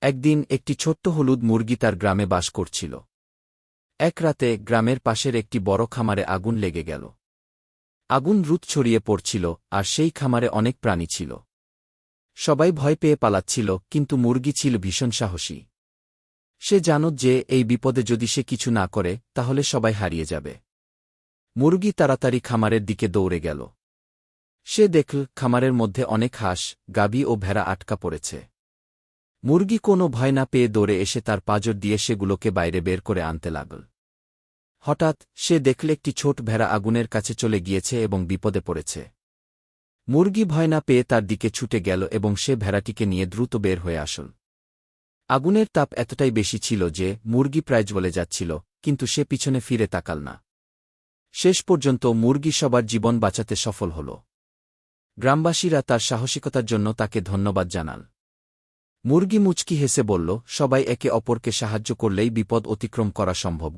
একদিন একটি ছোট্ট হলুদ মুরগি তার গ্রামে বাস করছিল। এক রাতে গ্রামের পাশের একটি বড় খামারে আগুন লেগে গেল। আগুন দ্রুত ছড়িয়ে পড়ছিল, আর সেই খামারে অনেক প্রাণী ছিল। সবাই ভয় পেয়ে পালাচ্ছিল, কিন্তু মুরগি ছিল ভীষণ সাহসী। সে জানত যে এই বিপদে যদি সে কিছু না করে তাহলে সবাই হারিয়ে যাবে। মুরগি তাড়াতাড়ি খামারের দিকে দৌড়ে গেল। সে দেখল খামারের মধ্যে অনেক হাঁস, গাভী ও ভেড়া আটকা পড়েছে। মুরগি কোনো ভয় না পেয়ে দৌড়ে এসে তার পাঁজর দিয়ে সেগুলোকে বাইরে বের করে আনতে লাগল। হঠাৎ সে দেখল একটি ছোট ভেড়া আগুনের কাছে চলে গিয়েছে এবং বিপদে পড়েছে। মুরগি ভয় না পেয়ে তার দিকে ছুটে গেল এবং সে ভেড়াটিকে নিয়ে দ্রুত বের হয়ে আসল। আগুনের তাপ এতটাই বেশি ছিল যে মুরগি প্রায় জ্বলে যাচ্ছিল, কিন্তু সে পিছনে ফিরে তাকাল না। শেষ পর্যন্ত মুরগি সবার জীবন বাঁচাতে সফল হল। গ্রামবাসীরা তার সাহসিকতার জন্য তাকে ধন্যবাদ জানাল। মুরগি মুচকি হেসে বলল, সবাই একে অপরকে সাহায্য করলেই বিপদ অতিক্রম করা সম্ভব।